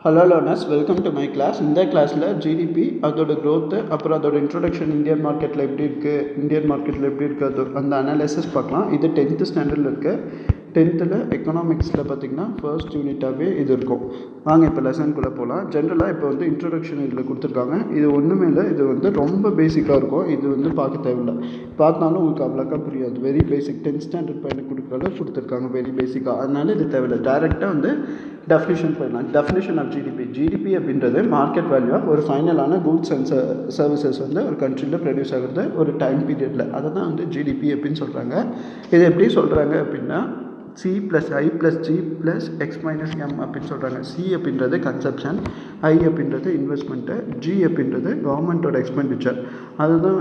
Hello learners, welcome to my class. இந்த கிளாஸில் GDP, அதோட க்ரோத்து, அப்புறம் அதோட இன்ட்ரொடக்ஷன் இந்தியன் மார்க்கெட்டில் எப்படி இருக்குது, அது அந்த அனாலிசிஸ் பார்க்கலாம். இது 10th ஸ்டாண்டர்டில் இருக்குது. 10th எக்கனாமிக்ஸில் பார்த்திங்கன்னா ஃபர்ஸ்ட் யூனிட்டாகவே இது இருக்கும். வாங்க இப்போ லெசனுக்குள்ளே போகலாம். ஜென்ரலாக இப்போ இன்ட்ரொடக்ஷன் இதில் கொடுத்துருக்காங்க. இது ஒன்றுமே இல்லை, இது ரொம்ப பேசிக்காக இருக்கும். இது பார்க்க தேவையில்லை, பார்த்தாலும் உங்களுக்கு அவ்வளோக்கா புரியாது. வெரி பேசிக் 10th ஸ்டாண்டர்ட் பையனுக்கு கொடுக்குறத கொடுத்துருக்காங்க, வெரி பேசிக்காக. அதனால இது தேவையில்லை. டேரெக்டாக டெஃபினிஷன் போயிடலாம். டெஃபினிஷன் ஆஃப் ஜிடிபி அப்படின்றது மார்க்கெட் வேல்யூ ஆஃப் ஒரு ஃபைனலான கூட்ஸ் அண்ட் சர்வீசஸ் ஒரு கண்ட்ரியில் ப்ரொடியூஸ் ஆகிறது ஒரு டைம் பீரியடில். அதை தான் ஜிடிபி அப்படின்னு சொல்கிறாங்க. இது எப்படி சொல்கிறாங்க அப்படின்னா C + I + G + X - M அப்படின்னு சொல்கிறாங்க. C அப்படின்றது கன்சப்ஷன், I அப்படின்றது இன்வெஸ்ட்மெண்ட்டு, G அப்படின்றது கவர்மெண்ட்டோட எக்ஸ்பெண்டிச்சர். அதுதான்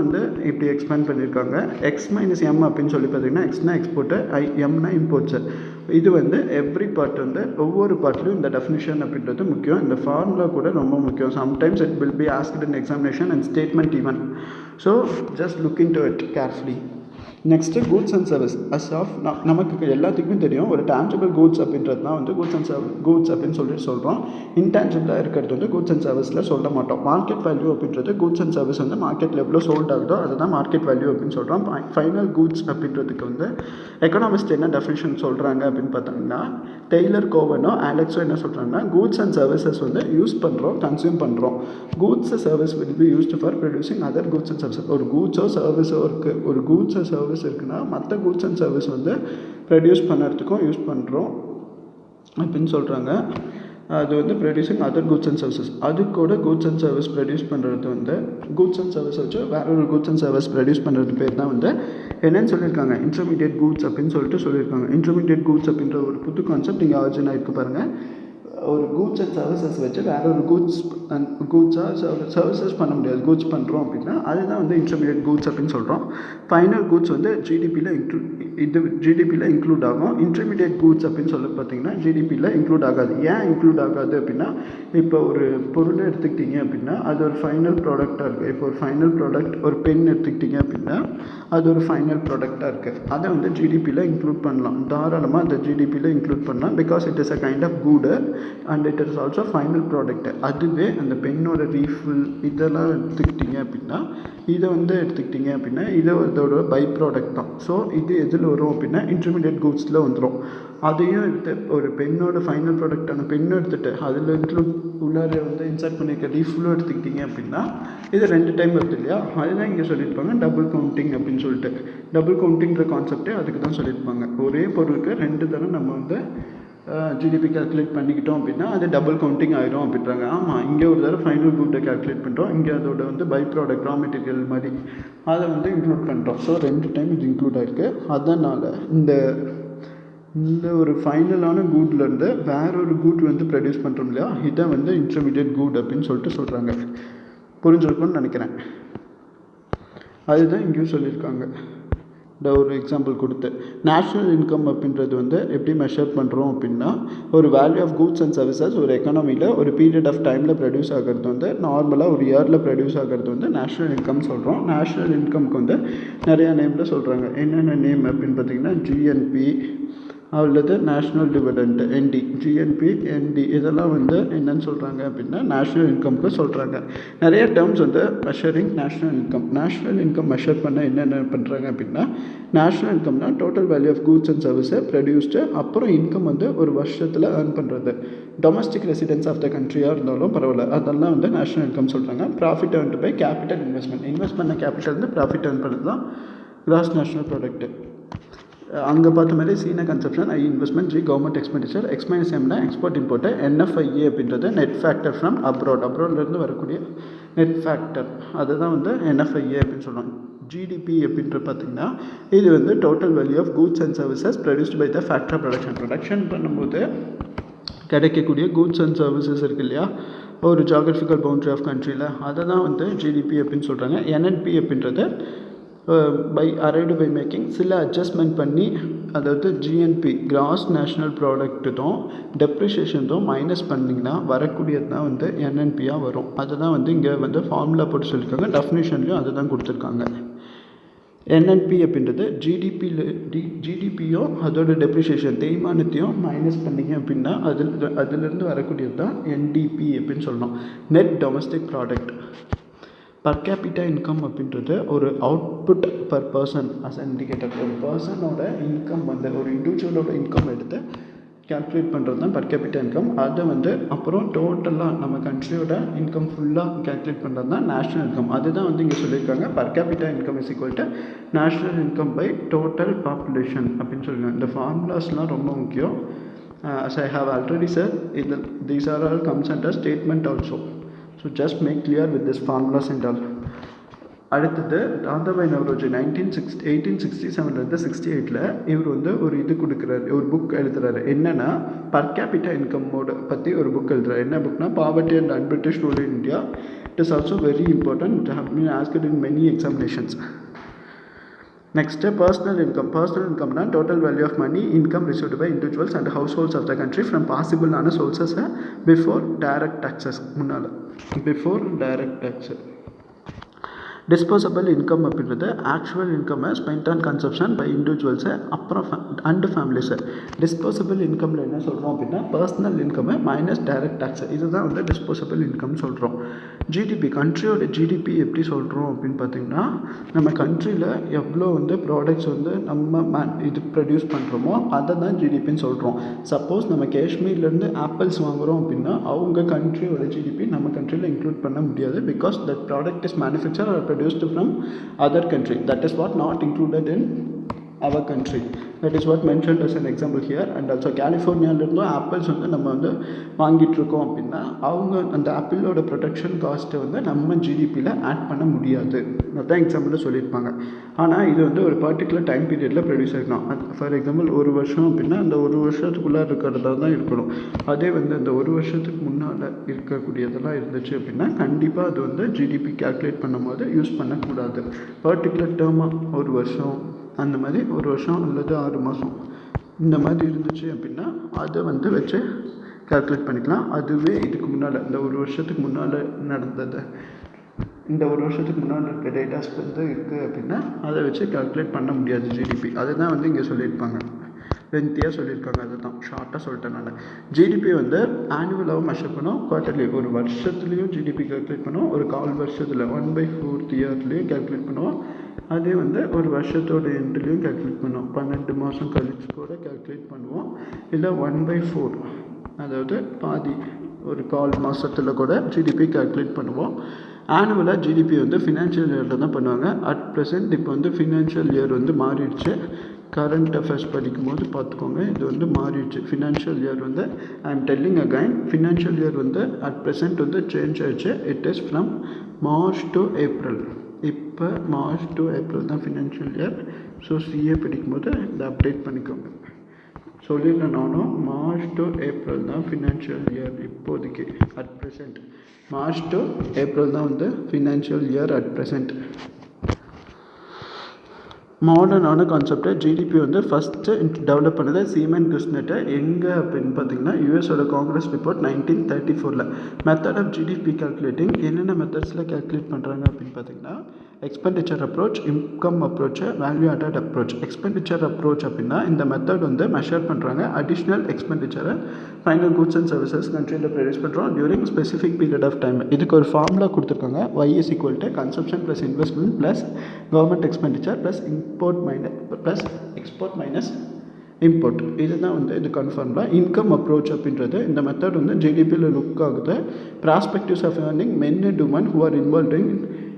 இப்படி எக்ஸ்பேண்ட் பண்ணியிருக்காங்க. X - M அப்படின்னு சொல்லி பார்த்தீங்கன்னா எக்ஸ்னா எக்ஸ்போர்ட்டு, எம்னா இம்போர்ட்ஸு. இது எவ்ரி பார்ட் ஒவ்வொரு பார்ட்லையும் இந்த டெஃபினிஷன் அப்படின்றது முக்கியம். இந்த ஃபார்முலா கூட ரொம்ப முக்கியம். Sometimes it will be asked in examination and statement even. So just look in to it carefully. Next goods and service. நமக்கு எல்லாத்துக்குமே தெரியும், ஒரு டேஞ்சபிள் கூட்ஸ் அப்படின்றது தான் கூட்ஸ் அப்படின்னு சொல்கிறோம். இன்டேஞ்சபிளாக இருக்கிறது கூட்ஸ் அண்ட் சர்வீஸில் சொல்ல மாட்டோம். மார்க்கெட் வேல்யூ அப்படின்றது கூட்ஸ் அண்ட் சர்வீஸ் மார்க்கெட்டில் எவ்வளோ சோல்ட் ஆகுதோ அதுதான் மார்க்கெட் வேல்யூ அப்படின்னு சொல்கிறோம். ஃபைனல் கூட்ஸ் அப்படின்றதுக்கு எக்கனாமிஸ்ட் என்ன டெஃபினிஷன் சொல்கிறாங்க அப்படின்னு பார்த்தோம்னா, டெய்லர், கோவனோ, ஆலெக்ஸோ என்ன சொல்கிறாங்கன்னா, கூட்ஸ் அண்ட் சர்வீசஸ் யூஸ் பண்ணுறோம், கன்சியூம் பண்ணுறோம். Goods service will be used for producing other goods and service. ஒரு கூட்ஸோ சர்வீஸோ இருக்குது, ஒரு கூட்ஸ் அண்ட் சர்வீஸ் இருக்குன்னா மற்ற கூட்ஸ் அண்ட் சர்வீஸ் ப்ரொடியூஸ் பண்ணுறதுக்கும் யூஸ் பண்ணுறோம் அப்படின்னு சொல்கிறாங்க. அது producing other goods and services. அது கூட கூட்ஸ் அண்ட் சர்வீஸ் ப்ரொடியூஸ் பண்ணுறது கூட்ஸ் அண்ட் சர்வீஸ் வச்சு வேற ஒரு கூட்ஸ் அண்ட் சர்வீஸ் ப்ரொடியூஸ் பண்ணுறது பேர் தான் என்னென்னு சொல்லியிருக்காங்க, இன்டர்மீடியேட் கூட்ஸ் அப்படின்னு சொல்லியிருக்காங்க. இன்டர்மீடியேட் கூட்ஸ் அப்படின்ற ஒரு புது கான்செப்ட் இங்கே ஆர்ஜின் ஆகிருக்கு பாருங்கள். ஒரு கூட்ஸ் அண்ட் சர்வீசஸ் வச்சு வேற ஒரு கூட்ஸாக சர்வீசஸ் பண்ண முடியாது. கூட்ஸ் பண்ணுறோம் அப்படின்னா அதுதான் இன்டர்மீடியேட் கூட்ஸ் அப்படின்னு சொல்கிறோம். ஃபைனல் கூட்ஸ் ஜிடிபியில் இன்க்ளூட் ஆகும். இன்டர்மீடியேட் கூட்ஸ் அப்படின்னு சொல்லி பார்த்தீங்கன்னா ஜிடிபியில் இன்க்ளூட் ஆகாது. ஏன் இன்க்ளூட் ஆகாது அப்படின்னா, இப்போ ஒரு பொருளை எடுத்துக்கிட்டிங்க அப்படின்னா அது ஒரு ஃபைனல் ப்ராடக்டாக இருக்குது. இப்போ ஒரு ஃபைனல் ப்ராடக்ட், ஒரு பென் எடுத்துக்கிட்டிங்க அப்படின்னா அது ஒரு ஃபைனல் ப்ராடக்டாக இருக்குது. அதை ஜிடிபியில் இன்க்ளூட் பண்ணலாம், தாராளமாக அந்த ஜிடிபியில் இன்க்ளூட் பண்ணலாம். Because it is a kind of good and it is also final product. அதுவே அந்த பென்னோட ரீஃபில் இதெல்லாம் எடுத்துக்கிட்டிங்க அப்படின்னா இது இதோட பை ப்ராடக்ட் தான். ஸோ இது எதில் வரும் அப்படின்னா இன்டர்மீடியேட் கூட்ஸில் வந்துடும். அதையும் எடுத்து ஒரு பென்னோட ஃபைனல் ப்ராடக்டான பென்னும் எடுத்துகிட்டு அதில் உள்ளார இன்சர்ட் பண்ணியிருக்க ரீஃபிலும் எடுத்துக்கிட்டிங்க அப்படின்னா இது 2 டைம் வருது இல்லையா. அதுதான் இங்கே சொல்லியிருப்பாங்க டபுள் கவுண்டிங் அப்படின்னு சொல்லிட்டு. டபுள் கவுண்டிங்கிற கான்செப்டே அதுக்கு தான் சொல்லியிருப்பாங்க. ஒரே பொருளுக்கு 2 தடவை நம்ம ஜிடிபி கால்குலேட் பண்ணிக்கிட்டோம் அப்படின்னா அது டபுள் கவுண்டிங் ஆகிடும் அப்படின்றாங்க. ஆமாம், இங்கே ஒரு தடவை ஃபைனல் கூட்டை கால்குலேட் பண்ணுறோம், இங்கே அதோட பை ப்ராடக்ட் ரா மெட்டீரியல் மாதிரி அதை இன்க்ளூட் பண்ணுறோம். ஸோ 2 டைம் இது இன்க்ளூட் ஆகிருக்கு. அதனால் இந்த ஒரு ஃபைனலான கூட்லேருந்து வேற ஒரு கூட் ப்ரொடியூஸ் பண்ணுறோம் இல்லையா, இதை இன்டர்மீடியேட் கூட் அப்படின்னு சொல்கிறாங்க. புரிஞ்சிருக்கும்னு நினைக்கிறேன். அதுதான் இங்கேயும் சொல்லியிருக்காங்க. ஒரு எக்ஸாம்பிள் கொடுத்து, நேஷ்னல் இன்கம் அப்படின்றது எப்படி மெஷர் பண்ணுறோம் அப்படின்னா, ஒரு value of goods and services ஒரு எக்கானமியில் ஒரு பீரியட் ஆஃப் டைமில் ப்ரொடியூஸ் ஆகிறது நார்மலாக ஒரு இயரில் ப்ரொடியூஸ் ஆகிறது நேஷ்னல் இன்கம் சொல்கிறோம். நேஷ்னல் இன்கம்க்கு நிறையா நேமில் சொல்கிறாங்க. என்னென்ன நேம் அப்படின்னு பார்த்தீங்கன்னா ஜிஎன்பி அல்லது national dividend, ND, GNP, ND, இதெல்லாம் என்னென்னு சொல்கிறாங்க அப்படின்னா நேஷ்னல் இன்கம்க்கு சொல்கிறாங்க. நிறைய terms measuring national income. National income measure பண்ண என்னென்ன பண்ணுறாங்க அப்படின்னா, நேஷ்னல் இன்கம்னா total value of goods and சர்வீஸை ப்ரொடியூஸ்டு, அப்புறம் இன்கம் ஒரு வருஷத்தில் ஏர்ன் பண்ணுறது. டொமஸ்டிக் ரெசிடென்ஸ் ஆஃப் த கண்ட்ரியாக இருந்தாலும் பரவாயில்ல, அதெல்லாம் நேஷ்னல் இன்கம் சொல்கிறாங்க. Profit earned by capital investment. Invest பண்ண கேபிட்டல் ப்ராஃபிட் ஏர்ன் பண்ணுறது தான் கிராஸ் நேஷ்னல் ப்ராடக்ட்டு. அங்கே பார்த்த மாதிரி சீன consumption, I investment, G government expenditure, X - Mனா எக்ஸ்போர்ட் இம்போர்ட்டு, NFIA அப்படின்றது நெட் ஃபேக்டர் ஃப்ரம் அப்ராட்லேருந்து வரக்கூடிய நெட் ஃபேக்டர். அதுதான் NFIA அப்படின்னு சொல்கிறாங்க. ஜிடிபி அப்படின்ற பார்த்திங்கன்னா இது total value of goods and services produced by the factor of production பண்ணும்போது கிடைக்கக்கூடிய கூட்ஸ் அண்ட் சர்வீசஸ் இருக்குது இல்லையா, ஒரு ஜியாகிரபிக்கல் பவுண்ட்ரி ஆஃப் கண்ட்ரியில், அதை தான் ஜிடிபி அப்படின்னு சொல்கிறாங்க. NNP அப்படின்றது அரைவ்டு பை மேக்கிங் சில அட்ஜஸ்ட்மெண்ட் பண்ணி, அதாவது ஜிஎன்பி கிராஸ் நேஷ்னல் ப்ராடக்ட்டும் டெப்ரிஷியேஷன்தும் மைனஸ் பண்ணிங்கன்னா வரக்கூடியது தான் என்என்பியாக வரும். அதை தான் இங்கே ஃபார்முலா போட்டு சொல்லியிருக்காங்க. டெஃபினிஷன்லையும் அதை தான் கொடுத்துருக்காங்க. என்என்பி அப்படின்றது ஜிடிபியும் அதோட டெப்ரிசியேஷன் தேய்மானத்தையும் மைனஸ் பண்ணிங்க அப்படின்னா அதிலிருந்து வரக்கூடியது தான் என்டிபி அப்படின்னு சொல்லணும். Net domestic product. Per capita income அப்படின்றது ஒரு output per person as indicator. ஒரு பர்சனோட இன்கம் ஒரு இண்டிவிஜுவலோட இன்கம் எடுத்து கேல்குலேட் பண்ணுறது தான் பர் கேபிட்டா இன்கம். அதை அப்புறம் டோட்டலாக நம்ம கண்ட்ரியோட இன்கம் ஃபுல்லாக கேல்குலேட் பண்ணுறது தான் நேஷ்னல் இன்கம். அதுதான் இங்கே சொல்லியிருக்காங்க. Per capita income is equal to national income by total population அப்படின்னு சொல்லுவாங்க. இந்த ஃபார்முலாஸ்லாம் ரொம்ப முக்கியம். as I have already said, these are all comes under statement also. So just make clear with this formulas and all. அடுத்தது தாதாபாய் நவரோஜி 1867 68 இவர் ஒரு இது கொடுக்குறாரு, ஒரு புக் எழுதுறாரு. என்னென்னா பர் கேபிட்டா இன்கம்மோட பற்றி ஒரு புக் எழுதுறாரு. என்ன புக்னா poverty and unBritish rule in India. It is also very important. It have been asked in many examinations. Next, personal income. Personal income na total value of money income received by individuals and households of the country from possible sources before direct taxes. Before direct taxes. Disposable income அப்படின்றது actual income spend on consumption by individuals அப்புறம் and families. Disposable இன்கமில் என்ன சொல்கிறோம் அப்படின்னா personal income minus direct tax. இதுதான் disposable income சொல்கிறோம். GDP, கண்ட்ரியோட GDP எப்படி சொல்கிறோம் அப்படின்னு பார்த்திங்கன்னா நம்ம கண்ட்ரியில் எவ்வளோ ப்ராடக்ட்ஸ் நம்ம இது ப்ரொடியூஸ் பண்ணுறோமோ அதை தான் ஜிடிபின்னு சொல்கிறோம். சப்போஸ் நம்ம காஷ்மீர்லேருந்து ஆப்பிள்ஸ் வாங்குகிறோம் அப்படின்னா அவங்க கண்ட்ரியோட ஜிடிபி நம்ம கண்ட்ரியில் இன்க்ளூட் பண்ண முடியாது. Because that product is manufacture or produced from other country. That is what not included in our country. That is what mentioned as an example here. And also கலிஃபோர்னியாவிலேருந்தும் apples நம்ம வாங்கிட்டுருக்கோம் அப்படின்னா அவங்க அந்த ஆப்பிளோட ப்ரொடக்ஷன் காஸ்ட்டை நம்ம ஜிடிபியில் ஆட் பண்ண முடியாது. அதுதான் எக்ஸாம்பிளில் சொல்லியிருப்பாங்க. ஆனால் இது ஒரு பர்டிகுலர் டைம் பீரியடில் ப்ரொடியூஸ் ஆகிடும். ஃபார் எக்ஸாம்பிள் ஒரு வருஷம் அப்படின்னா அந்த ஒரு வருஷத்துக்குள்ளே இருக்கிறதா தான் இருக்கணும். அதே அந்த ஒரு வருஷத்துக்கு முன்னால் இருக்கக்கூடியதெல்லாம் இருந்துச்சு அப்படின்னா கண்டிப்பாக அது ஜிடிபி கேல்குலேட் பண்ணும் போது யூஸ் பண்ணக்கூடாது. பர்டிகுலர் டேர்மாக ஒரு வருஷம் அந்த மாதிரி ஒரு வருஷம் அல்லது 6 மாதம் இந்த மாதிரி இருந்துச்சு அப்படின்னா அதை வச்சு கால்குலேட் பண்ணிக்கலாம். அதுவே இதுக்கு முன்னால் இந்த ஒரு வருஷத்துக்கு முன்னால் நடந்தது, இந்த ஒரு வருஷத்துக்கு முன்னால் இருக்க டேட்டாஸ் இருக்குது அப்படின்னா அதை வச்சு கால்குலேட் பண்ண முடியாது ஜிடிபி. அதை தான் இங்கே சொல்லியிருப்பாங்க, லென்த்தியாக சொல்லியிருக்காங்க. அதை தான் ஷார்ட்டாக சொல்லிட்டேன் நான். ஜிடிபி ஆனுவலாகவும் மெஷர் பண்ணும், குவார்ட்டர்லி ஒரு வருஷத்துலேயும் ஜிடிபி கால்குலேட் பண்ணுவோம், ஒரு 1/4 வருஷத்தில் 1/4 இயர்லேயும் கால்குலேட் பண்ணுவோம். அதே ஒரு வருஷத்தோட எண்ட்லேயும் கால்குலேட் பண்ணுவோம். 12 மாதம் கழிச்சு கூட கால்குலேட் பண்ணுவோம். இல்லை 1/4 அதாவது பாதி ஒரு 1/4 மாதத்தில் கூட ஜிடிபி கால்குலேட் பண்ணுவோம். ஆனுவலாக ஜிடிபி ஃபினான்ஷியல் இயரில் தான் பண்ணுவாங்க. அட் ப்ரெசென்ட் இப்போ ஃபினான்ஷியல் இயர் மாறிடுச்சு. கரண்ட் அஃபேர்ஸ் படிக்கும்போது பார்த்துக்கோங்க, இது மாறிடுச்சு. Financial year I am telling again, financial year at present change ஆயிடுச்சு. It is from March to April. இப்போ மார்ச் டு ஏப்ரல் தான் ஃபினான்ஷியல் இயர். ஸோ சிஏ படிக்கும்போது இதை அப்டேட் பண்ணிக்கோங்க. சொல்லிடுறேன் நானும், மார்ச் டு ஏப்ரல் தான் ஃபினான்ஷியல் இயர் இப்போதைக்கு at present. March to April தான் ஃபினான்ஷியல் இயர் அட் ப்ரெசென்ட். மாடர்னான கான்செப்டை ஜிடிபி ஃபஸ்ட்டு டெவலப் பண்ணது சீமன் கிறிஸ்னெட்டை எங்கே அப்படின்னு பார்த்தீங்கன்னா யூஎஸோட Congress report 1934. Method of GDP calculating என்னென்ன மெத்தட்ஸில் கால்குலேட் பண்ணுறாங்க அப்படின்னு பார்த்தீங்கன்னா expenditure approach, income approach, value added approach. Expenditure approach அப்படின்னா இந்த மெத்தட் மெஷர் பண்ணுறாங்க அடிஷ்னல் எக்ஸ்பெண்டிச்சரை ஃபைனல் கூட்ஸ் அண்ட் சர்வீசஸ் கண்ட்ரியில் ப்ரொடியூஸ் பண்ணுறோம் during specific period of time. இதுக்கு ஒரு ஃபார்முலா கொடுத்துருக்காங்க. Y is equal to consumption plus investment plus government expenditure plus import minus plus export minus import. இதுதான் இது கன்ஃபார்ம்ல. Income approach அப்படின்றது இந்த மெத்தட் ஜிடிபியில் லுக் ஆகுது. Prospectives of earning men and women who are involve in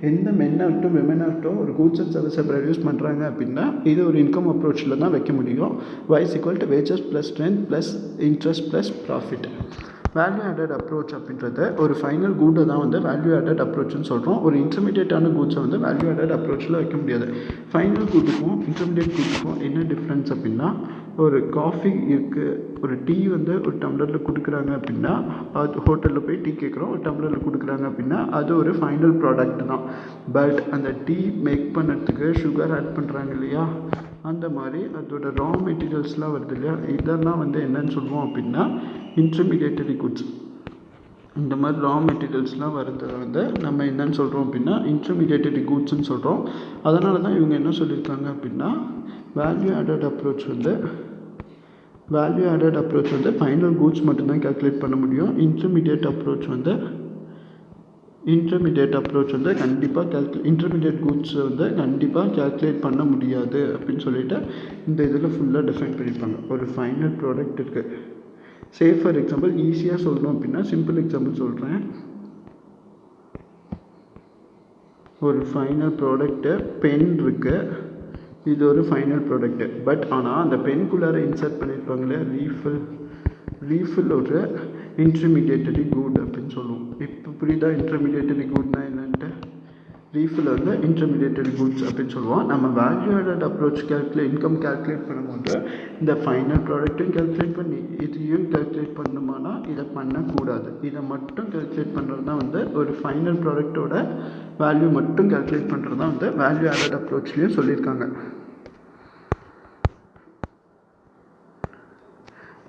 எந்த மென்னாகட்டும் விமனாகட்டும் ஒரு goods and சர்வீஸை ப்ரொடியூஸ் பண்ணுறாங்க அப்படின்னா இது ஒரு இன்கம் அப்ரோச்சில் தான் வைக்க முடியும். Y is equal to wages plus strength plus interest plus profit. Value added approach அப்படின்றது ஒரு ஃபைனல் கூட்டை தான் வேல்யூ ஆடட் அப்ரோச்னு சொல்கிறோம். ஒரு இன்டர்மீடியேட்டான கூட்ஸை வேல்யூ ஆடட் அப்ரோச்சில் வைக்க முடியாது. ஃபைனல் கூட்டுக்கும் இன்டர்மீடியேட் கூட்டுக்கும் என்ன டிஃப்ரென்ஸ் அப்படின்னா ஒரு காஃபி இருக்குது, ஒரு டீ ஒரு டம்ளரில் கொடுக்குறாங்க அப்படின்னா அது ஹோட்டலில் போய் டீ கேட்குறோம், ஒரு டம்ளரில் கொடுக்குறாங்க அப்படின்னா அது ஒரு ஃபைனல் ப்ராடக்ட் தான். பட் அந்த டீ மேக் பண்ணுறதுக்கு சுகர் ஆட் பண்ணுறாங்க இல்லையா, அந்த மாதிரி அதோட ரா மெட்டீரியல்ஸ்லாம் வருது இல்லையா, இதெல்லாம் என்னன்னு சொல்லுவோம் அப்படின்னா இன்டர்மீடியேட்டரி குட்ஸ். இந்த மாதிரி ரா மெட்டீரியல்ஸ்லாம் வரதை வந்து நம்ம என்னன்னு சொல்கிறோம் அப்படின்னா இன்டர்மீடியேட்டரி கூட்ஸ்ன்னு சொல்கிறோம். அதனால தான் இவங்க என்ன சொல்லியிருக்காங்க அப்படின்னா வேல்யூ ஆடட் அப்ரோச் வந்து ஃபைனல் கூட்ஸ் மட்டும்தான் கேல்குலேட் பண்ண முடியும். இன்டர்மீடியேட் அப்ரோச் வந்து கண்டிப்பாக இன்டர்மீடியேட் கூட்ஸை வந்து கண்டிப்பாக கேல்குலேட் பண்ண முடியாது அப்படின்னு சொல்லிட்டு இந்த இதில் ஃபுல்லாக டிஃபைன் பண்ணியிருப்பாங்க. ஒரு ஃபைனல் ப்ராடக்ட் இருக்குது. ஃபார் எக்ஸாம்பிள் ஈஸியாக சொல்லணும் அப்படின்னா சிம்பிள் எக்ஸாம்பிள் சொல்கிறேன். ஒரு ஃபைனல் ப்ராடக்ட்டு பென் இருக்குது. இது ஒரு ஃபைனல் ப்ராடக்ட்டு. பட் ஆனால் அந்த பென்குள்ளார இன்சர்ட் பண்ணியிருப்பாங்களே ரீஃபில் ஒரு இன்டர்மீடியேட்டரி குட் அப்படின்னு சொல்லுவோம். இப்போ புரியுதா இன்டர்மீடியேட்டரி குட்னா என்னன்ட்டு? ரீஃபில் வந்து இன்டர்மீடியேட்டரி குட்ஸ் அப்படின்னு சொல்லுவோம். நம்ம value added approach income calculate பண்ணும்போது இந்த ஃபைனல் ப்ராடக்ட்டையும் கேல்குலேட் பண்ணி இதையும் கேல்குலேட் பண்ணணுமானா இதை பண்ணக்கூடாது. இதை மட்டும் கேல்குலேட் பண்ணுறது தான் வந்து ஒரு ஃபைனல் ப்ராடக்டோட வேல்யூ மட்டும் கேல்குலேட் பண்ணுறது தான் வந்து வேல்யூ ஆடட் அப்ரோச்லேயும் சொல்லியிருக்காங்க.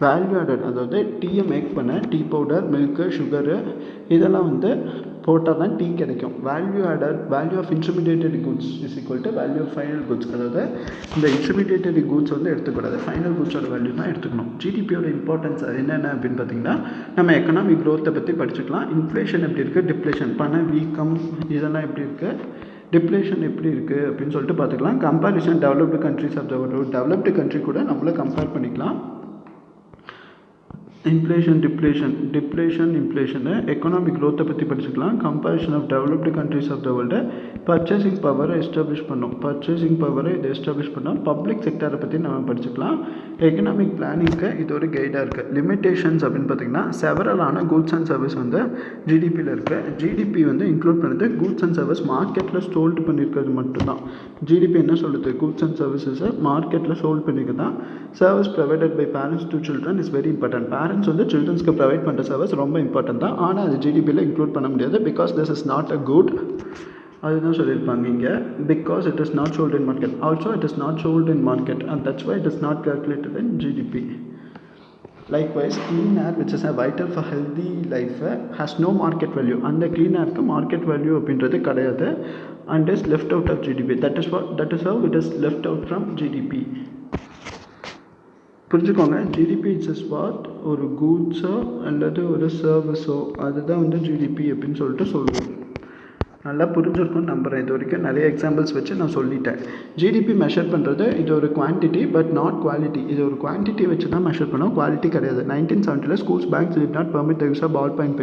வேல்யூ ஆடட் அதாவது டீயை மேக் பண்ண டீ பவுடர், மில்க்கு, சுகரு இதெல்லாம் வந்து போட்டால் தான் டீ கிடைக்கும். Value of intermediary goods is equal to value of final goods. அதாவது இந்த இன்டர்மீடியேட்டரி குட்ஸ் வந்து எடுத்துக்கூடாது, ஃபைனல் குட்ஸோட வேல்யூ தான் எடுத்துக்கணும். ஜிடிபியோட இம்பார்ட்டன்ஸ் என்னென்ன அப்படின்னு பார்த்தீங்கன்னா நம்ம எக்கனாமிக் க்ரோத்தை பற்றி படிச்சுக்கலாம். இன்ஃப்ளேஷன் எப்படி இருக்குது, டிப்ளேஷன் பண வீக்கம் இதெல்லாம் எப்படி இருக்குது, டிப்ளேஷன் எப்படி இருக்குது அப்படின்னு சொல்லிட்டு பார்த்துக்கலாம். Comparison developed countries of the world, developed country கூட நம்மளை கம்பேர் பண்ணிக்கலாம். இன்ஃப்ளேஷன் இன்ஃப்ளேஷனு எக்கனாமிக் க்ரோத்தை பற்றி படிச்சுக்கலாம். Comparison of developed countries of the world, purchasing பவரை எஸ்டாப்ளிஷ் பண்ணோம். பப்ளிக் செக்டரை பற்றி நம்ம படிச்சுக்கலாம். எக்கனாமிக் பிளானிங்க்கு இது ஒரு கைடாக இருக்குது. லிமிட்டேஷன்ஸ் அப்படின்னு பார்த்திங்கன்னா செவரலான கூட்ஸ் அண்ட் சர்வீஸ் வந்து ஜிடிபியில் இருக்குது. ஜிடிபி வந்து இன்க்ளூட் பண்ணுறது கூட்ஸ் அண்ட் சர்வீஸ் மார்க்கெட்டில் சோல்டு பண்ணியிருக்கிறது மட்டும்தான். ஜிடிபி என்ன சொல்லுது, கூட்ஸ் அண்ட் சர்வீசஸை மார்க்கெட்டில் சோல்டு பண்ணிக்க தான். Service provided by parents to children is very important. Parents வந்து சில்ட்ரன்ஸ்க்கு ப்ரொவைட் பண்ணுற சர்வீஸ் ரொம்ப இம்பார்ட்டன்ட் தான். ஆனால் அது ஜிடிபியில் இன்க்ளூட் பண்ண முடியாது. Because this is not a good. அதுதான் சொல்லியிருப்பாங்க இங்கே. Because it is not sold in market. Also it is not sold in market and that's why it is not calculated in GDP. Likewise, clean air which is a vital for healthy life has no market value. அந்த clean airக்கு market value அப்படின்றது கிடையாது and is left out of GDP. That is how it is left out from GDP. புரிஞ்சுக்கோங்க, GDP it's what ஒரு கூட்ஸோ அல்லது ஒரு சர்வீஸோ அதுதான் வந்து GDP அப்படின்னு சொல்லிட்டு சொல்லுவோம். நல்லா புரிஞ்சிருக்கும்னு நம்புகிறேன். இது வரைக்கும் நிறைய எக்ஸாம்பிள்ஸ் வச்சு நான் சொல்லிட்டேன். ஜிடிபி மெஷர் பண்ணுறது இது ஒரு குவான்டிட்டி பட் நாட் குவாலிட்டி. இது ஒரு குவான்டிட்டி வச்சு தான் மெஷர் பண்ணோம், குவாலிட்டி கிடையாது. 1970 schools banks did not permit the use of ball point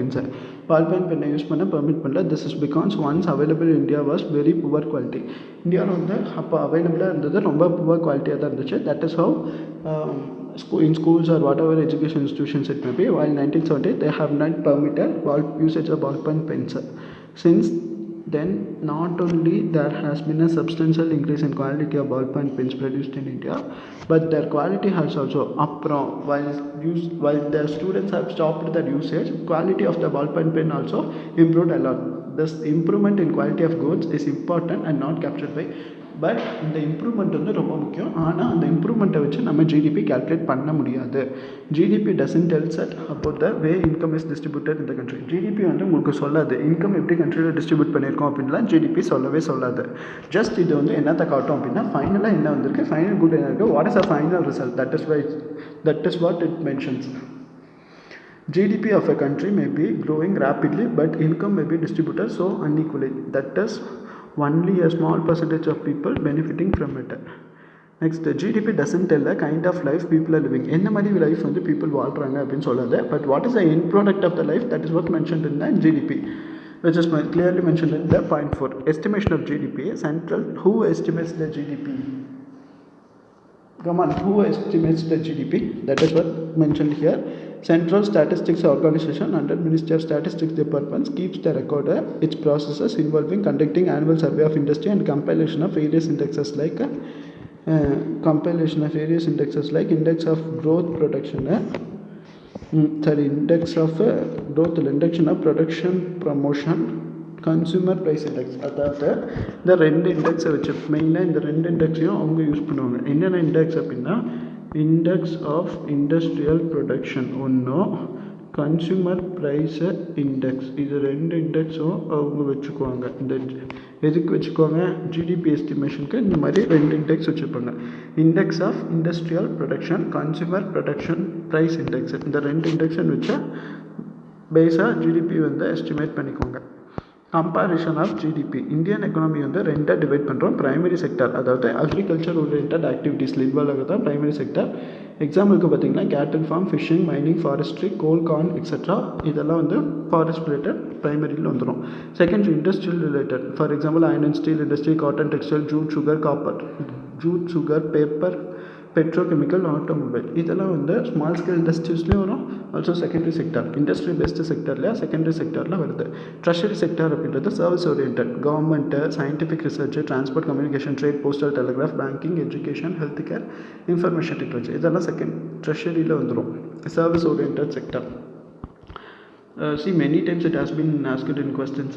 பென்னை யூஸ் பண்ண பெர்மிட் பண்ணல. This is because once available India was very poor quality. இந்தியாவில் வந்து அப்போ அவைலபிளாக இருந்தது ரொம்ப புவர் குவாலிட்டியாக தான் இருந்துச்சு. That is how in schools or whatever education institutions it may be, while 1970 they have not permitted usage of ballpoint pens. Since then, not only there has been a substantial increase in quality of ballpoint pens produced in India, but their quality has also while the students have stopped their usage, quality of the ballpoint pen also improved a lot. This improvement in quality of goods is important and not captured by. But இந்த improvement வந்து ரொம்ப முக்கியம். ஆனால் அந்த இம்ப்ரூவ்மெண்ட்டை வச்சு நம்ம GDP calculate பண்ண முடியாது. GDP doesn't tells at about the way income is distributed இந்த கண்ட்ரி. ஜிடிபி வந்து உங்களுக்கு சொல்லாது இன்கம் எப்படி கண்ட்ரியில் டிஸ்ட்ரிபியூட் பண்ணியிருக்கோம் அப்படின்லாம் ஜிடிபி சொல்லவே சொல்லாது. ஜஸ்ட் இது வந்து என்னத்தை காட்டும் அப்படின்னா ஃபைனலாக என்ன வந்திருக்கு, ஃபைனல் குட் என்ன இருக்குது, what is a final result, that is what it mentions. GDP of a country may be growing rapidly, but income may be distributed so unequally. That is only a small percentage of people benefiting from it. Next, GDP doesn't tell the kind of life people are living. என்ன மாதிரி life வந்து people வாழ்கிறாங்க அப்படின்னு சொல்லாது. But what is the end product of the life, that is what mentioned in the GDP, which is clearly mentioned in the point 4. Estimation of GDP. Central, who estimates the GDP? Come on, who estimates the GDP? That is what mentioned here. Central Statistics Organization under Ministry of Statistics Department keeps the record its processes involving conducting annual survey of industry and compilation of various indexes like index of growth production index of growth induction of production promotion consumer price index. அதாவது இந்த ரெண்டு இண்டெக்ஸை வச்சு மெயினாக இந்த ரெண்டு இண்டெக்ஸையும் அவங்க use பண்ணுவாங்க. என்னென்ன இண்டெக்ஸ் அப்படின்னா இண்டெக்ஸ் ஆஃப் இண்டஸ்ட்ரியல் ப்ரொடக்ஷன் ஒன்றும், கன்சூமர் ப்ரைஸு இண்டெக்ஸ், இது 2 இண்டெக்ஸும் அவங்க வச்சுக்குவாங்க. இந்த எதுக்கு வச்சுக்குவாங்க? ஜிடிபி எஸ்டிமேஷனுக்கு இந்த மாதிரி 2 இண்டெக்ஸ் வச்சுருப்பாங்க. Index of industrial production, consumer production price index. இந்த 2 இண்டெக்ஷன் வச்சா பேஸாக ஜிடிபி வந்து எஸ்டிமேட் பண்ணிக்கோங்க. Comparison of GDP. Indian economy வந்து 2 டிவைட் பண்ணுறோம். ப்ரைமரி செக்டர், அதாவது அக்ரிகல்ச்சர் ஓரியன்ட் ஆக்டிவிட்டீஸில் இன்வால்வ் ஆகுது தான் ப்ரைமரி செக்டர். எக்ஸாம்பிளுக்கு பார்த்தீங்கன்னா cattle farm, fishing, mining, forestry, coal, corn etcetera இதெல்லாம் வந்து ஃபாரஸ்ட் ரிலேட்டட் ப்ரைமரியில் வந்துடும். Second industrial related, for example iron and steel industry, cotton textile, jute, sugar, copper, jute, sugar, paper, petrochemical, automobile இதெல்லாம் வந்து small scale இண்டஸ்ட்ரீஸ்லேயும் வரும். Also secondary sector, industry best செக்டர்லையா secondary செக்டரில் வருது. ட்ரெஷரி செக்டர் அப்படின்றது service orient, government, scientific research, transport, communication, trade, postal, telegraph, banking, education, health care, information technology இதெல்லாம் ட்ரெஷரியில் வந்துடும். Service orient sector. See, many times it has been asked in questions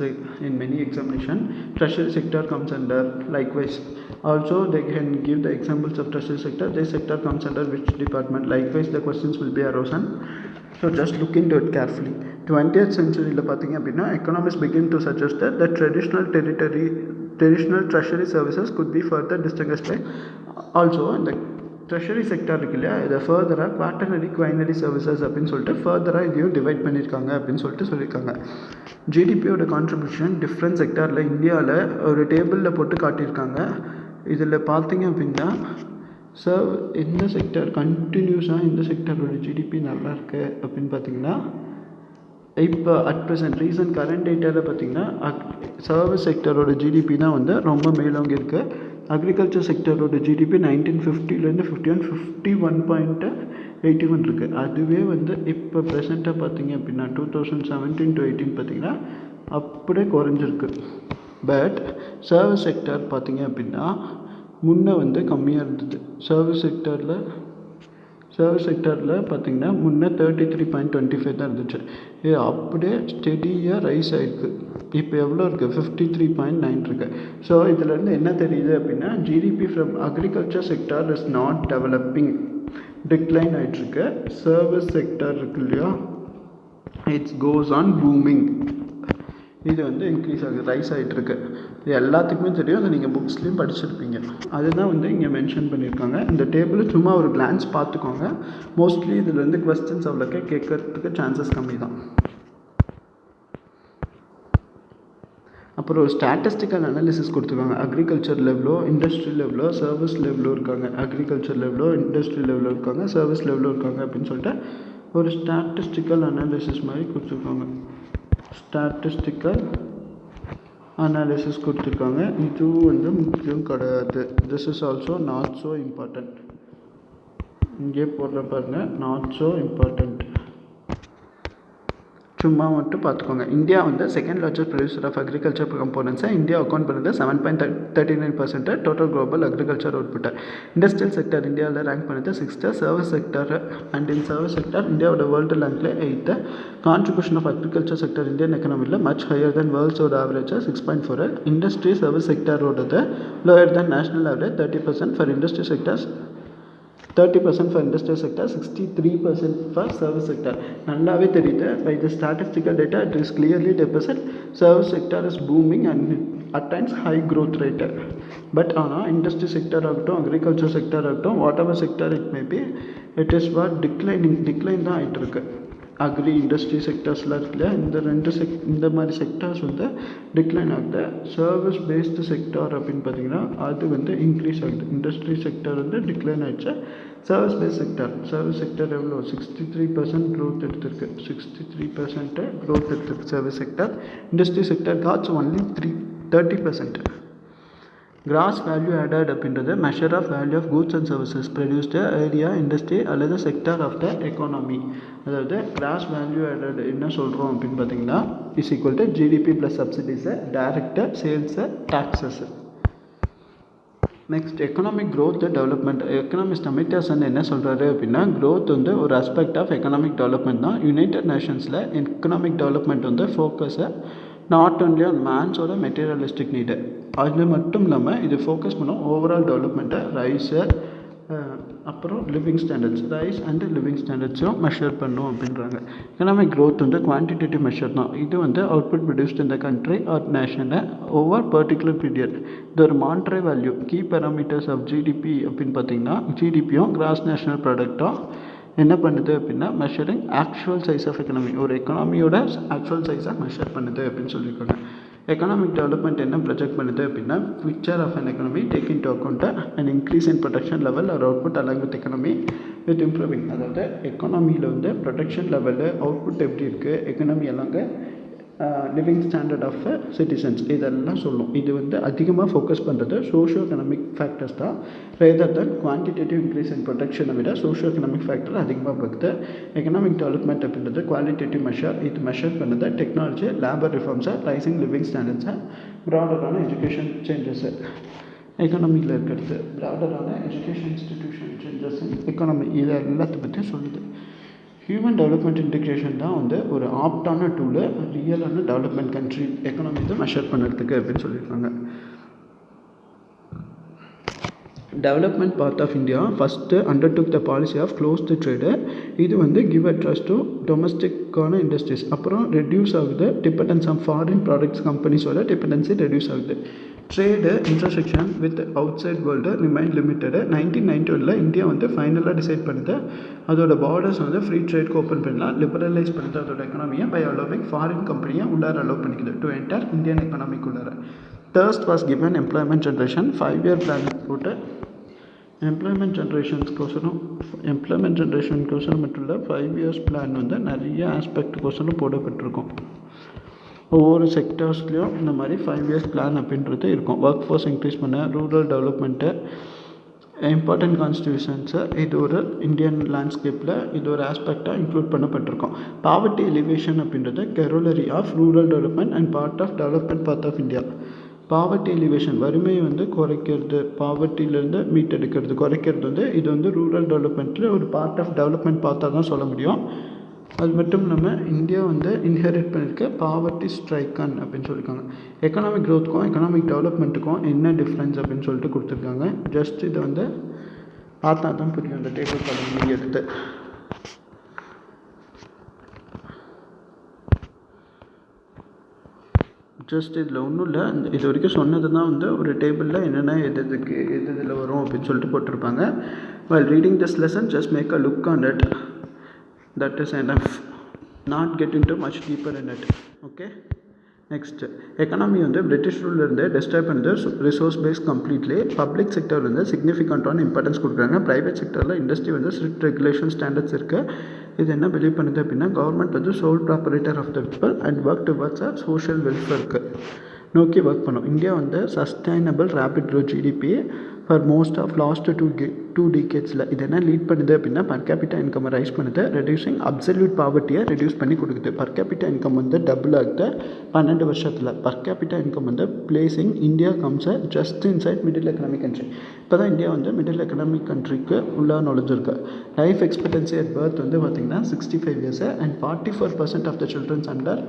in many examination. Treasury sector comes under. Likewise, also they can give the examples of treasury sector. This sector comes under which department? Likewise, the questions will be arisen. So just look into it carefully. 20th century பார்த்தீங்க அப்படின்னா economists begin to suggest that the traditional treasury services could be further distinguished by also the treasury sector இருக்கு இல்லையா, இதை ஃபர்தராக quaternary, குவைனரி services அப்படின்னு சொல்லிட்டு ஃபர்தராக இதையும் டிவைட் பண்ணியிருக்காங்க அப்படின்னு சொல்லியிருக்காங்க. ஜிடிபியோட கான்ட்ரிபியூஷன் டிஃப்ரெண்ட் செக்டாரில் இந்தியாவில் ஒரு டேபிளில் போட்டு காட்டியிருக்காங்க. இதில் பார்த்தீங்க அப்படின்னா எந்த செக்டர் கண்டினியூஸாக இந்த செக்டரோட ஜிடிபி நல்லாயிருக்கு அப்படின்னு பார்த்தீங்கன்னா இப்போ அட் ப்ரெசென்ட் ரீசன்ட் கரண்ட் டேட்டாவில் பார்த்தீங்கன்னா சர்வீஸ் செக்டரோட ஜிடிபி தான் வந்து ரொம்ப மேலோங்கி இருக்குது. அக்ரிகல்ச்சர் செக்டரோட ஜிடிபி 1950லேருந்து 51.81 இருக்குது. அதுவே வந்து இப்போ ப்ரெசென்ட்டாக பார்த்தீங்க அப்படின்னா 2017 to 18 பார்த்தீங்கன்னா அப்படியே குறைஞ்சிருக்கு. பட் சர்வீஸ் செக்டர் பார்த்தீங்க அப்படின்னா முன்னே வந்து கம்மியாக இருந்தது. சர்வீஸ் செக்டரில் பார்த்திங்கன்னா முன்னே 33.25 தான் இருந்துச்சு. இது அப்படியே ஸ்டெடியாக ரைஸ் ஆகிருக்கு. இப்போ எவ்வளோ இருக்குது? 53.9 இருக்குது. ஸோ இதிலேருந்து என்ன தெரியுது அப்படின்னா GDP from agriculture sector is not developing, decline ஆகிட்டுருக்கு. சர்வீஸ் செக்டர் இருக்கு இல்லையா, இட்ஸ் கோஸ் ஆன் பூமிங். இது வந்து இன்க்ரீஸ் ஆகுது, ரைஸ் ஆகிட்டுருக்கு. இது எல்லாத்துக்குமே தெரியும், அதை நீங்கள் புக்ஸ்லேயும் படிச்சிருப்பீங்க. அதுதான் வந்து இங்கே மென்ஷன் பண்ணியிருக்காங்க. இந்த டேபிள் சும்மா ஒரு கிளான்ஸ் பார்த்துக்கோங்க. மோஸ்ட்லி இதில் வந்து கொஸ்டின்ஸ் அவ்வளோக்கே கேட்கறதுக்கு சான்சஸ் கம்மி தான். அப்புறம் ஒரு ஸ்டாட்டிஸ்டிக்கல் அனாலிசிஸ் கொடுத்துருக்காங்க. அக்ரிகல்ச்சர் லெவலோ, இண்டஸ்ட்ரி லெவலோ, சர்வீஸ் லெவலோ இருக்காங்க. அக்ரிகல்ச்சர் லெவலோ, இண்டஸ்ட்ரி லெவலோ இருக்காங்க, சர்வீஸ் லெவலோ இருக்காங்க அப்படின்னு சொல்லிட்டு ஒரு ஸ்டாட்டிஸ்டிக்கல் அனாலிசிஸ் மாதிரி கொடுத்துருக்காங்க. ஸ்டாட்டிஸ்டிக்கல் அனாலிசிஸ் கொடுத்துருக்காங்க. இதுவும் வந்து முக்கியம் கிடையாது. This is also not so important. இங்கே போடுற பாருங்க, நாட் ஸோ இம்பார்ட்டண்ட். சும்மா மட்டும் பார்த்துக்கோங்க. இந்தியா வந்து second largest producer of agriculture கம்போனன்ட்ஸை இந்தியா அக்கௌண்ட் பண்ணுறது 7.39% டோட்டல் குளோபல் அக்ரிகல்ச்சர் அவுட்புட்டை. இண்டஸ்ட்ரியல் செக்டர் இந்தியாவில் ரேங்க் பண்ணுறது 6th. Service sector and in service sector இந்தியாவோட வேர்ல்டு ரேங்கில் 8th. Contribution of agriculture sector Indian எக்கனாமியில் மச் ஹையர் தென் வேர்ல்ட்ஸோட ஆவரேஜ் 6.4. இண்டஸ்ட்ரி சர்வீஸ் செக்டரோடது lower than national average 30% for industry sectors, 30% for industrial sector, 63% for service sector. நல்லாவே தெரியுது. By the statistical data it is clearly demonstrated service sector is booming and at times high growth rate. But ஆனால் industry sector ஆகட்டும், agriculture sector ஆகட்டும், whatever sector it may be, it is what decline தான் ஆகிட்டு இருக்கு. Agri industry செக்டர்ஸ்லாம் இருக்குல்ல, இந்த மாதிரி sectors வந்து டிக்ளைன் ஆகுது. சர்வீஸ் பேஸ்டு செக்டார் அப்படின்னு பார்த்தீங்கன்னா அது வந்து இன்க்ரீஸ் ஆகுது. இண்டஸ்ட்ரி செக்டர் வந்து டிக்ளைன் ஆகிடுச்சு. சர்வீஸ் செக்டர் எவ்வளோ? 63% க்ரோத் எடுத்திருக்கு. 63% க்ரோத் எடுத்திருக்கு service sector. Industry sector God's only 30%. Cross value added அப்படின்றது measure of value of goods and services produced area industry அல்லது செக்டர் ஆஃப் த எக்கானமி. அதாவது cross value added என்ன சொல்கிறோம் அப்படின்னு பார்த்தீங்கன்னா is equal to GDP plus சப்சிடிஸு, Direct sales, taxes. Next economic growth development. Economist அமித்யாசன் என்ன சொல்கிறாரு அப்படின்னா க்ரோத் வந்து ஒரு ஆஸ்பெக்ட் ஆஃப் எக்கனாமிக் டெவலப்மெண்ட் தான். யுனைடெட் நேஷன்ஸில் எக்கனாமிக் டெவலப்மெண்ட் வந்து ஃபோக்கஸை நாட் ஒன்லி ஆன் மேன்ஸோட மெட்டீரியலிஸ்டிக் நீடு, அது மட்டும் இல்லாமல் இது ஃபோக்கஸ் பண்ணும் ஓவரால் டெவலப்மெண்ட்டை, ரைஸு, அப்புறம் living standards rise and living ஸ்டாண்டர்ட்ஸும் மெஷர் பண்ணும் அப்படின்றாங்க. எக்கனாமிக் க்ரோத் வந்து குவான்டிடேட்டிவ் மெஷர் தான். இது வந்து அவுட்புட் ப்ரொடியூஸ்ட் இந்த கண்ட்ரி ஆர் நேஷனில் ஓவர் பர்டிகுலர் பீரியட். இது ஒரு monetary value. Key parameters of GDP அப்படின்னு பார்த்தீங்கன்னா ஜிடிபியும் கிராஸ் நேஷனல் ப்ராடக்டும் என்ன பண்ணுது அப்படின்னா measuring actual size of economy. ஒரு எக்கனாமியோட ஆக்சுவல் சைஸை மெஷர் பண்ணுது அப்படின்னு சொல்லியிருக்காங்க. எக்கனாமிக் டெவலப்மெண்ட் என்ன ப்ரொஜெக்ட் பண்ணுது அப்படின்னா future of an economy take in to account and increase in production level or output along with economy with improving. அதாவது எக்கனாமியில் வந்து ப்ரொடக்ஷன் லெவலு அவுட்புட் எப்படி இருக்குது, எக்கனாமி எல்லாங்க லிவிங் ஸ்டாண்டர்ட் ஆஃப் சிட்டிசன்ஸ் இதெல்லாம் சொல்லும். இது வந்து அதிகமாக ஃபோக்கஸ் பண்ணுறது சோஷியோ எக்கனாமிக் ஃபேக்டர்ஸ் தான் rather than quantitative increase in ப்ரொடக்ஷனை விட சோஷியோ எக்கனாமிக் ஃபேக்டர் அதிகமாக பார்க்குது. எக்கனாமிக் டெவலப்மெண்ட் அப்படின்றது குவாலிட்டேட்டிவ் மெஷர். இது மெஷர் பண்ணுறது டெக்னாலஜி, லேபர் ரிஃபார்ம்ஸை, ரைசிங் லிவிங் ஸ்டாண்டர்ட்ஸை, ப்ராடரான எஜுகேஷன் சேஞ்சஸு எக்கனாமியில் இருக்கிறது, ப்ராடரான எஜுகேஷன் இன்ஸ்டிடியூஷன் சேஞ்சஸ் எக்கனாமி இதை எல்லாத்தை பற்றி சொல்லுது. ஹியூமன் டெவலப்மெண்ட் இன்டிகிரேஷன் தான் வந்து ஒரு ஆப்டான டூலு ரியலான டெவலப்மெண்ட் கண்ட்ரி எக்கனாமிக்கு மெஷர் பண்ணுறதுக்கு அப்படின்னு சொல்லியிருக்காங்க. Development part of India first undertook the policy of closed trade. இது வந்து கிவ் அ ட்ரஸ்ட் டு டொமஸ்டிக்கான இண்டஸ்ட்ரீஸ். அப்புறம் ரெடியூஸ் ஆகுது டிபெண்டன்ஸ் ஆன் ஃபாரின் ப்ராடக்ட்ஸ் கம்பெனிஸோட டிபெண்டன்சி ரெடியூஸ் ஆகுது. Trade intersection with outside world remain limited. 1991 India வந்து ஃபைனலாக decide பண்ணுது அதோட பார்டர்ஸ் வந்து ஃப்ரீ ட்ரேட்க்கு ஓப்பன் பண்ணலாம், லிபரலைஸ் பண்ணுது அதோட எக்கனாமியை பை அலோவிங் ஃபாரின் கம்பெனியை உள்ளார அலோவ் பண்ணிக்குது டு என்டர் இந்தியன் எக்கனாமிக் உள்ளார. Thrust was given employment generation 5-year plan போட்டு எம்ப்ளாய்மெண்ட் ஜென்ரேஷனுக்கோசரம் மட்டும் இல்லை 5 years பிளான் வந்து நிறைய ஆஸ்பெக்டுக்கோசரம் போடப்பட்டிருக்கும். ஒவ்வொரு செக்டர்ஸ்லேயும் இந்த மாதிரி 5 years பிளான் அப்படின்றது இருக்கும். ஒர்க் ஃபோர்ஸ் இன்க்ரீஸ் பண்ண, ரூரல் டெவலப்மெண்ட்டு, இம்பார்ட்டன்ட் கான்ஸ்டியூஷன்ஸை இது ஒரு இந்தியன் லேண்ட்ஸ்கேப்பில் இது ஒரு ஆஸ்பெக்டாக இன்க்ளூட் பண்ணப்பட்டிருக்கும். பாவர்ட்டி எலிவேஷன் அப்படின்றது corollary of rural development and part of development part of India. Poverty alleviation வறுமையை வந்து குறைக்கிறது, பாவர்ட்டியிலேருந்து மீட்டெடுக்கிறது குறைக்கிறது வந்து இது வந்து ரூரல் டெவலப்மெண்ட்டில் ஒரு பார்ட் ஆஃப் டெவலப்மெண்ட் பார்த்தா தான் சொல்ல முடியும். அது மட்டும் இல்லாமல் இந்தியா வந்து இன்ஹெரிட் பண்ணியிருக்க பாவர்ட்டி ஸ்ட்ரைக்கன் அப்படின்னு சொல்லியிருக்காங்க. எக்கனாமிக் க்ரோத்துக்கும் எக்கனாமிக் டெவலப்மெண்ட்டுக்கும் என்ன டிஃப்ரென்ஸ் அப்படின்னு சொல்லிட்டு கொடுத்துருக்காங்க. ஜஸ்ட் இதை வந்து பார்த்தா தான் புரியும் இந்த டேபிள் படம் எடுத்து. ஜஸ்ட் இதில் ஒன்றும் இல்லை, இது வரைக்கும் சொன்னது தான் வந்து ஒரு டேபிளில் என்னென்ன எதுக்கு இதில் வரும் அப்படின்னு சொல்லிட்டு போட்டிருப்பாங்க. while reading this lesson just make a look on it, that is enough, not get into much deeper in it. okay, next economy வந்து பிரிட்டிஷ் ரூல்லேருந்து டிஸ்டர்ப் பண்ணுறது resource base completely. Public sector வந்து சிக்னிஃபிகண்ட்டான இம்பார்ட்டன்ஸ் கொடுக்குறாங்க. Private செக்டரில் industry வந்து strict regulation standards இருக்குது. இது என்ன பிலீவ் பண்ணுது அப்படின்னா கவர்மெண்ட் வந்து sole proprietor of the people and work towards social வெல்ஃபேருக்கு நோக்கி ஒர்க் பண்ணும். இந்தியா வந்து sustainable rapid growth GDP for most of last two டிகேட்ஸில் இது என்ன லீட் பண்ணுது அப்படின்னா பர் கேபிட்டா இன்கம் ரைஸ் பண்ணுது, ரெடியூசிங் அப்சல்யூட் பாவர்ட்டியை ரெடியூஸ் பண்ணி கொடுக்குது. பர் கேபிட்டா இன்கம் வந்து டபுள் ஆகுது 12 வருஷத்தில். பர் கேபிட்டா இன்கம் வந்து placing India comes just inside middle economic country. இப்போ தான் இந்தியா வந்து மிடில் எக்கனாமிக் கண்ட்ரிக்கு உள்ளே நுழைஞ்சிருக்கு. லைஃப் எக்ஸ்பெக்டன்சி அட் பர்த் வந்து பார்த்திங்கன்னா 65 years and 44% of the childrens under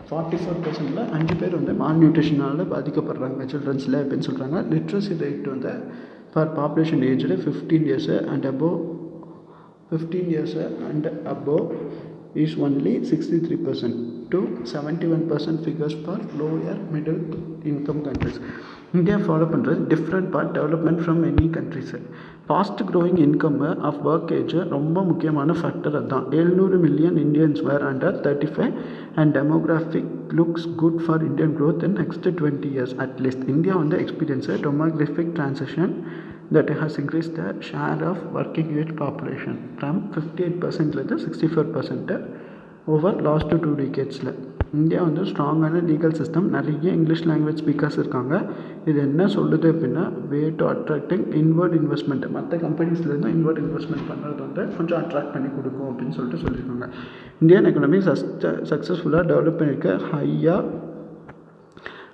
44%ல் 5 பேர் வந்து மால் நியூட்ரிஷனால் பாதிக்கப்படுறாங்க சில்ட்ரன்ஸில் அப்படின்னு சொல்கிறாங்க. லிட்ரஸி ரேட் வந்து ஃபார் பாப்புலேஷன் ஏஜில் 15 years and above 15 years and above is only 63% to 71% figures for lower middle income countries. India follow பண்ணுறது different part development from any countries. Fast growing income of work age ரொம்ப முக்கியமான factor அதுதான். 700 million Indians were under 35 and demographic looks good for Indian growth in next 20 years at least. India வந்து experience demographic transition that has increased the share of working age population from 58% to 64% over last 2 decades. India வந்து ஸ்ட்ராங்கான legal system, நிறைய English language speakers இருக்காங்க. இது என்ன சொல்லுது அப்படின்னா way to attracting inward investment. மற்ற கம்பெனிஸ்லேருந்து இன்வர்ட் இன்வெஸ்ட்மெண்ட் பண்ணுறது வந்து கொஞ்சம் அட்ராக்ட் பண்ணி கொடுக்கும் அப்படின்னு சொல்லிட்டு சொல்லியிருக்காங்க. இந்தியன் எக்கனாமி சக்ஸஸ்ஃபுல்லாக டெவலப் பண்ணியிருக்க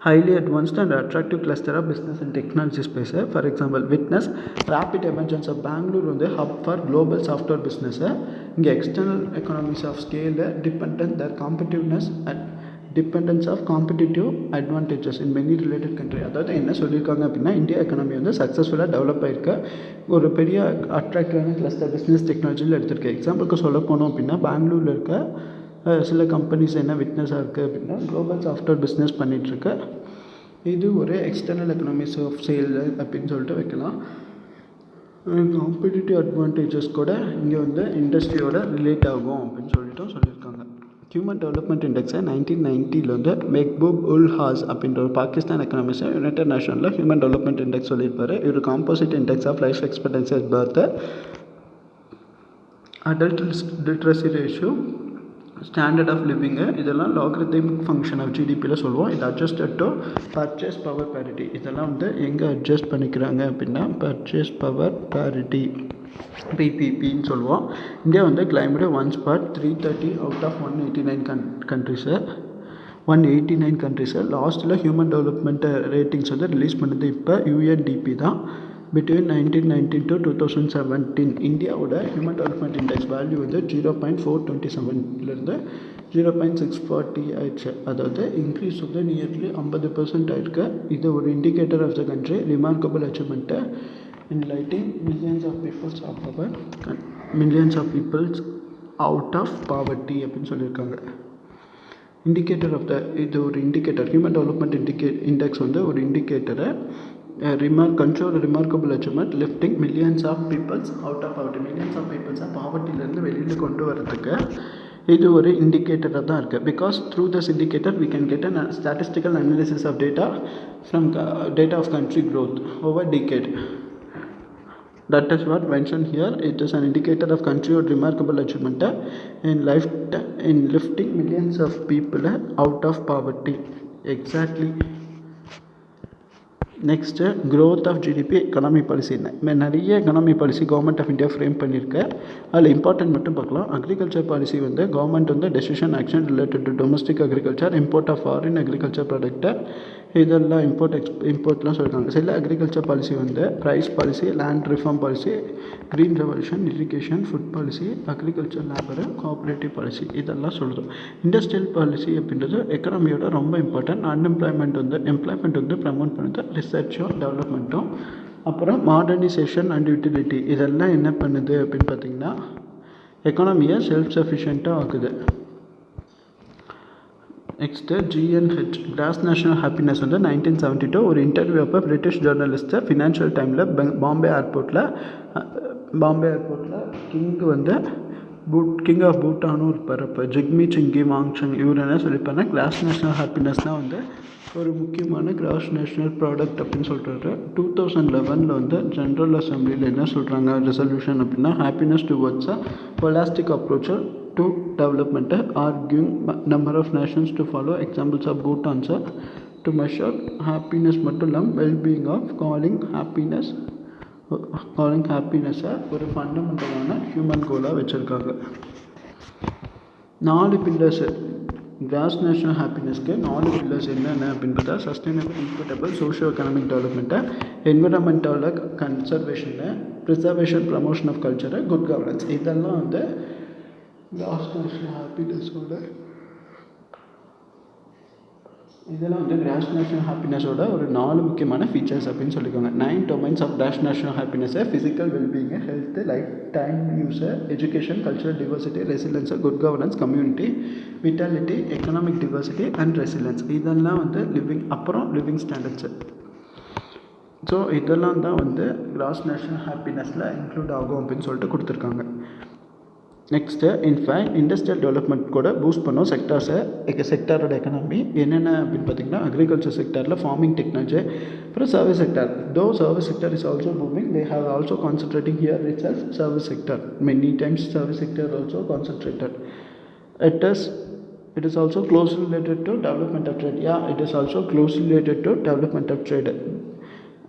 highly advanced and attractive cluster of business and technology space. For example, witness rapid emergence of Bangalore on the hub for global software business. இங்கே external economies of scale dependent their competitiveness and dependence of competitive advantages in many related country. அதாவது என்ன சொல்லியிருக்காங்க அப்படின்னா, India economy வந்து சக்ஸஸ்ஃபுல்லாக develop ஆகிருக்க ஒரு பெரிய அட்ராக்டிவான cluster business டெக்னாலஜியில் எடுத்திருக்கு. எக்ஸாம்பிளுக்கு சொல்ல போனோம் அப்படின்னா, பெங்களூரில் இருக்க சில கம்பெனிஸ் என்ன விட்னஸாக இருக்குது அப்படின்னா, குளோபல் சாஃப்ட்வேர் பிஸ்னஸ் பண்ணிகிட்ருக்கு. இது ஒரு எக்ஸ்டர்னல் எக்கனாமிக்ஸ் ஆஃப் சேல் அப்படின்னு சொல்லிட்டு வைக்கலாம். காம்படிட்டிவ் அட்வான்டேஜஸ் கூட இங்கே வந்து இண்டஸ்ட்ரியோட ரிலேட் ஆகும் அப்படின்னு சொல்லியிருக்காங்க. ஹியூமன் டெவலப்மெண்ட் இண்டெக்ஸை 1990 வந்து மெக்பூப் உல் ஹாஸ் அப்படின்ற ஒரு பாகிஸ்தான் எக்கனாமிக்ஸை யுனைடெட் நேஷனில் ஹியூமன் டெவலப்மெண்ட் இண்டெக்ஸ் சொல்லியிருப்பார். இவர் composite index of life expectancy at birth, adult literacy ratio, standard of லிவிங்கு, இதெல்லாம் லாகரிதமிக் ஃபங்க்ஷன் ஆஃப் ஜிடிபியில் சொல்லுவோம். இது adjusted to purchase power parity. இதெல்லாம் வந்து எங்கே அட்ஜஸ்ட் பண்ணிக்கிறாங்க அப்படின்னா, பர்ச்சேஸ் பவர் பேரிட்டி பிபிபின்னு சொல்லுவோம். இந்தியா வந்து climbed 1 spot 330 out of 189 countries. லாஸ்ட்டில் ஹியூமன் டெவலப்மெண்ட் ரேட்டிங்ஸ் வந்து ரிலீஸ் பண்ணது இப்போ யூஎன்டிபி தான். பிட்வீன் 1990 to 2017 இந்தியாவோட ஹியூமன் டெவலப்மெண்ட் இண்டெக்ஸ் வேல்யூ வந்து 0.427 0.640 ஆயிடுச்சு. அதாவது இன்க்ரீஸ் வந்து நியர்லி 50% ஆயிருக்கு. இது ஒரு indicator of the country remarkable achievement in lighting millions of peoples out of poverty அப்படின்னு சொல்லியிருக்காங்க. இண்டிகேட்டர் ஆஃப் த இது ஒரு இண்டிகேட்டர், ஹியூமன் டெவலப்மெண்ட் இண்டெக்ஸ் வந்து ஒரு இண்டிகேட்டரை control remarkable achievement lifting millions of peoples out of poverty. millions of peoples பாவர்ட்டிலேருந்து வெளியில் கொண்டு வரதுக்கு இது ஒரு இண்டிகேட்டராக தான் இருக்குது. Because through this indicator we can get a statistical analysis of data from data of country growth over decade. That is what mentioned here. It is an indicator of country or remarkable achievement in lifting millions of people out of poverty. Exactly. Next growth of GDP economy policy. நிறைய economy policy government of India frame பண்ணியிருக்கு. அதில் important மட்டும் பார்க்கலாம். Agriculture policy வந்து government வந்து decision action related to domestic agriculture, import of foreign agriculture product, இதெல்லாம் இம்போர்ட்லாம் சொல்லியிருக்காங்க. சில அக்ரிகல்ச்சர் பாலிசி வந்து price policy, land reform policy, green revolution, irrigation, food policy, agriculture labour, cooperative policy, இதெல்லாம் சொல்லுது. இண்டஸ்ட்ரியல் பாலிசி அப்படின்றது எக்கனாமியோட ரொம்ப இம்பார்ட்டன்ட். எம்ப்ளாய்மெண்ட் வந்து ப்ரமோட் பண்ணுது, ரிசர்ச்சும் டெவலப்மெண்ட்டும். அப்புறம் மாடர்னைசேஷன் அண்ட் யூட்டிலிட்டி, இதெல்லாம் என்ன பண்ணுது அப்படின்னு பார்த்திங்கன்னா எக்கனாமியை செல்ஃப் சஃபிஷியண்ட்டாக ஆக்குது. Next GNH gross national happiness வந்து 1972 ஒரு இன்டர்வியூ அப்போ பிரிட்டிஷ் ஜேர்னலிஸ்ட்டு ஃபினான்ஷியல் டைமில் பாம்பே ஏர்போர்ட்டில் கிங் ஆஃப் பூட்டானும் இருப்பார். இப்போ ஜிக்மி சிங்கி வாங்சங் இவர் என்ன சொல்லியிருப்பாருன்னா, கிராஸ் நேஷனல் ஹாப்பினஸ்னால் வந்து ஒரு முக்கியமான கிராஸ் நேஷ்னல் ப்ராடக்ட் அப்படின்னு சொல்கிறாரு. 2011 வந்து ஜென்ரல் அசம்பிளியில் என்ன சொல்கிறாங்க ரெசல்யூஷன் அப்படின்னா, happiness towards a holistic approach to development, arguing number of nations to follow examples of Bhutan to measure happiness மட்டும் இல்லாமல் well-being of calling happiness ஒரு ஃபண்டமெண்டலான ஹியூமன் கோலாக வச்சுருக்காங்க. 4 பில்லர்ஸு கிராஸ் நேஷனல் ஹாப்பினஸ்க்கு 4 பில்லர்ஸ் என்னென்ன அப்படின்னு பார்த்தா, sustainable equitable socio economic development, environmental conservation, preservation promotion of culture, good governance. இதெல்லாம் வந்து கிராஸ் நேஷனல் ஹாப்பினஸோட ஒரு 4 முக்கியமான ஃபீச்சர்ஸ் அப்படின்னு சொல்லியிருக்காங்க. 9 டொமைன்ஸ் ஆஃப் நேஷனல் ஹாப்பினஸ்ஸை physical wellbeing, health, life time user, education, cultural diversity, resilience, good governance, community, vitality, economic diversity and resilience. இதெல்லாம் வந்து living standards. So இதெல்லாம் தான் வந்து கிராஸ் நேஷனல் ஹாப்பினஸில் இன்க்ளூட் ஆகும் அப்படின்னு சொல்லிட்டு கொடுத்துருக்காங்க. நெக்ஸ்ட்டு இன்ஃபேக்ட் இண்டஸ்ட்ரியல் டெவலப்மெண்ட் கூட பூஸ்ட் பண்ணோம் செக்டாரோட எக்கனாமி என்னென்ன அப்படின்னு பார்த்திங்கன்னா, அக்ரிகல்ச்சர் செக்டாரில் ஃபார்மிங் டெக்னாலஜி, அப்புறம் service sector. Service sector is also booming, they have also concentrating here it self service sector. Many times service sector also concentrated. It is also closely related to development of trade. It is also closely related to development of trade.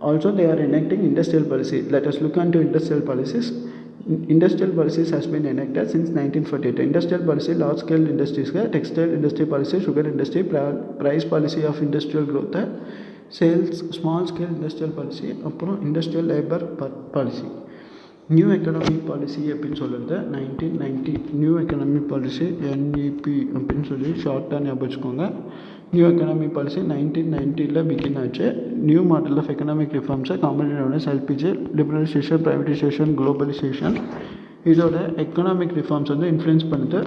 Also, they are enacting industrial policy. Let us look into industrial policies. Industrial policies has been enacted since 1948. Industrial policy, large scale industries, textile industry policy, sugar industry, price policy of industrial growth, sales, small scale industrial policy, அப்புறம் industrial labor policy. New economic policy அப்படின்னு சொல்கிறது 1990 new economic policy NEP அப்படின்னு சொல்லி ஷார்ட்டாக ஞாபகம் வச்சுக்கோங்க. New economic policy 1990 begin ஆச்சு. New model of economic ரிஃபார்ம்ஸை commonly known as LPG, liberalisation, privatisation, globalisation. இதோட எக்கனாமிக் ரிஃபார்ம்ஸ் வந்து இன்ஃப்ளூயன்ஸ் பண்ணுது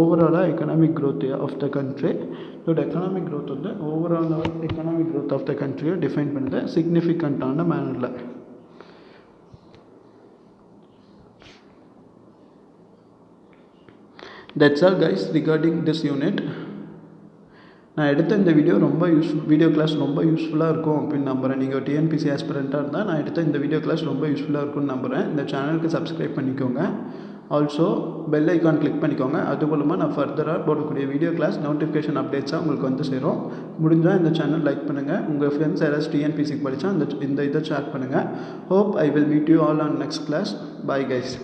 ஓவராலாக economic growth of the country. இதோட எக்கனாமிக் க்ரோத் வந்து ஓவராலாக எக்கனாமிக் க்ரோத் ஆஃப் த கண்ட்ரியை டிஃபைன் பண்ணுது சிக்னிஃபிகண்ட்டான மேனரில். That's all guys regarding this unit. நான் எடுத்த இந்த வீடியோ கிளாஸ் ரொம்ப யூஸ்ஃபுல்லாக இருக்கும் அப்படின்னு நம்புகிறேன். நீங்கள் TNPSC ஆஸ்பிரண்ட்டாக இருந்தால் நான் எடுத்த இந்த வீடியோ கிளாஸ் ரொம்ப யூஸ்ஃபுல்லாக இருக்கும்னு நம்புகிறேன். இந்த சேனலுக்கு சப்ஸ்கிரைப் பண்ணிக்கோங்க. ஆல்சோ பெல் ஐக்கான் கிளிக் பண்ணிக்கோங்க. அது மூலமாக நான் ஃபர்தராக போடக்கூடிய வீடியோ கிளாஸ் நோட்டிஃபிகேஷன் அப்டேட்ஸாக உங்களுக்கு வந்து சேரும். முடிஞ்சால் இந்த சேனல் லைக் பண்ணுங்கள். உங்கள் ஃப்ரெண்ட்ஸ் யாராவது TNPSC படித்தா இந்த இதை ஷேர் பண்ணுங்கள். Hope I will meet you all on next class. Bye guys.